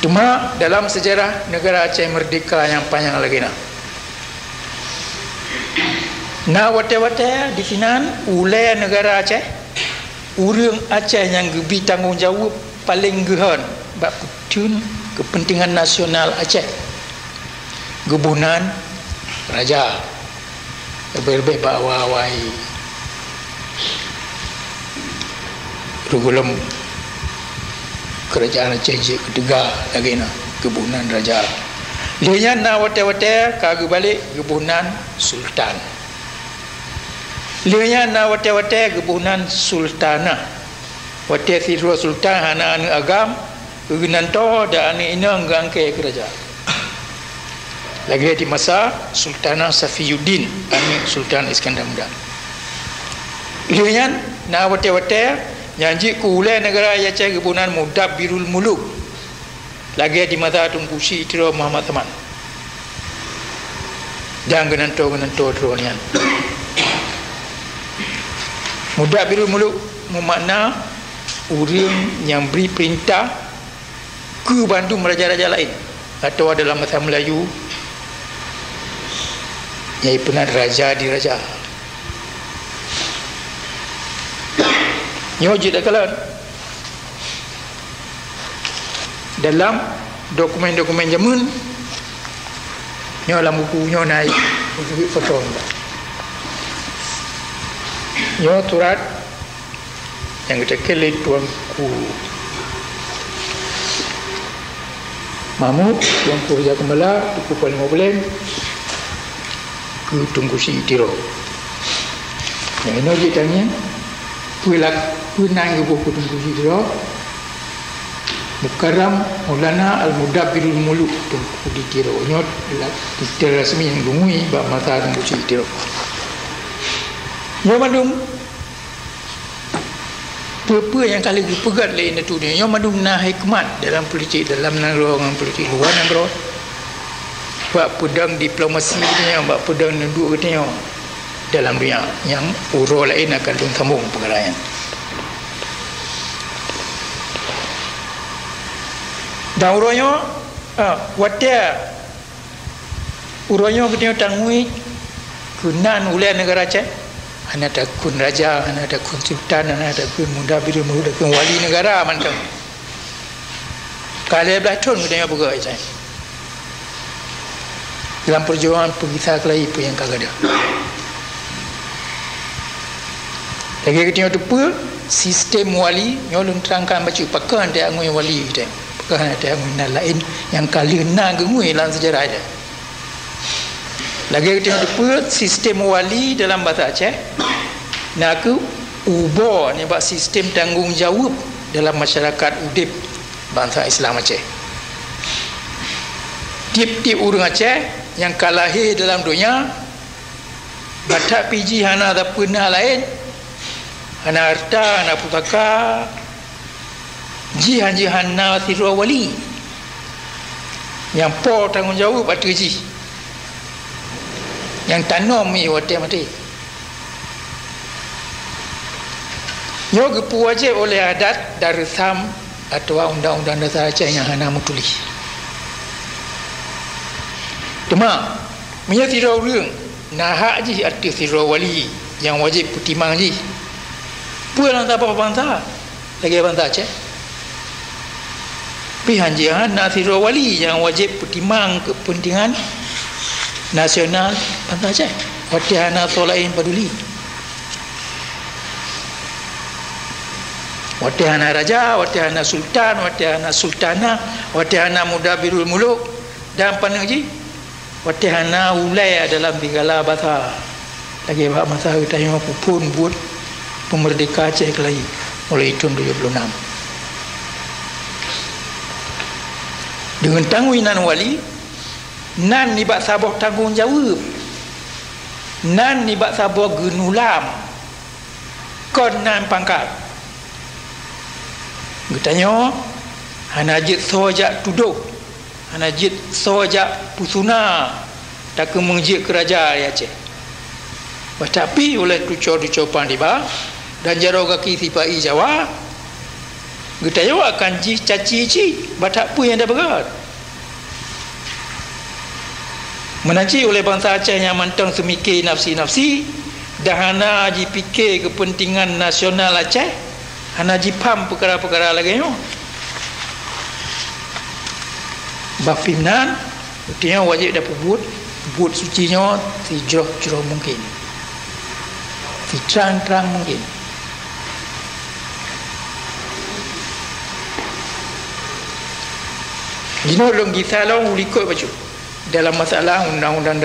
Cuma dalam sejarah negara Aceh merdeka yang panjang lagi wate-wate di sini ulai negara Aceh, urang Aceh yang gebi tanggung jawab paling gehan bab putun kepentingan nasional Aceh, gebunan raja lebih bawah-wai regulum kerajaan Aceh ketiga lagi gebunan raja. Dia wate-wate kagak balik gebunan sultan. Dia wate-wate gebunan sultanah. Wate sirwa sultan hana anu agam genanto dan ina ngangke kerajaan. Lagi di masa Sultanah Safiyuddin, Sultan Iskandar Muda. Dia wate-wate janji kulai negara Aceh gebunan Mudabbirul Muluk. Lagi di masa Tunku Sri Tiro Muhammad Taman. Jangan genanto teronian. Mudabbirul Muluk bermakna orang yang beri perintah ke bantu raja-raja lain, atau dalam bahasa Melayu iaitu raja di raja. Nyo jid akalan dalam dokumen-dokumen jamun nyo dalam buku nyo naik buku foto nyo turat yang kita kelih tuanku Mahmud, tuanku Raja Kembala, Tuku Paling Moblem ke Tunku Sri Tiro. Yang ini je tanya punang ke buku Tunku Sri Tiro Mukarram Maulana Al-Mudabbirul Muluk Tunku di Tiro. Ini titel rasmi yang gumui bab masa Tunku Sri Tiro. Yang mandung apa yang kali dipegat lain itu ni yang mandung na hikmat dalam politik, dalam nangrong politik luar nangrong buat pedang diplomasi ni, buat pedang nunduk katanya dalam dunia yang urus lain akan sambung perkara. Dan urusnya wadah urusnya katanya tangui kenan ulai negara Aceh. Ana ada kun raja, ana ada kun sultan, ana ada kun Mudabbirul Muluk, ada kun wali negara mantap. Kalau belah tahun kita buka Aceh. Dalam perjuangan pengisah kelai pun yang kagak ada. Lagi kita tu pun sistem wali, nyolong terangkan baca pakai dia ngui wali kita. Pakai dia ngui lain yang kali na ngui dalam sejarah aja. Lagi kita pun sistem wali dalam bahasa Aceh nak ubah ni bab sistem tanggungjawab dalam masyarakat udip bangsa Islam Aceh. Tip-tip orang Aceh yang kalahir dalam dunia batak piji hana ada pernah lain, hana harta, hana putaka, jihan-jihan na sirwa wali yang po tanggungjawab batu ji yang tanam ni wate mati. Nyo gepu wajib oleh adat Darusam atau undang-undang dasar Aceh yang hana mutulis. Cuma punya sirau orang nahak je arti sirau wali yang wajib putimang je. Puan tak apa bangsa lagi bangsa Aceh. Pihan jihan na sirau wali yang wajib putimang kepentingan nasional bangsa Aceh. Watihana tolain peduli. Watihana raja, watihana sultan, watihana sultanah, watihana Mudabbirul Muluk dan penuji watihana ulai dalam segala bahasa. Lagi masa kita yang pun buat pemerdeka Aceh lagi mulai tahun 76. Dengan tanggungan wali nan ni bak sabah tanggungjawab, nan ni bak sabah genulam kon nan pangkat. Bertanya hanajit sojak tuduh, hanajit sojak pusuna tak mengjit kerajaan Aceh. Tapi oleh tucor-tucor pandiba dan jaro kaki sipai Jawa Kita akan caci batak pun yang dah berat. Menaci oleh bangsa Aceh yang mantang semikir nafsi-nafsi, dah hana ji fikir kepentingan nasional Aceh, hana ji pam perkara-perkara lagi no. Bapimnan, dia wajib dapat buat sucinya si jauh mungkin, si terang mungkin. Jino dong kita long ulikot baju dalam masalah undang-undang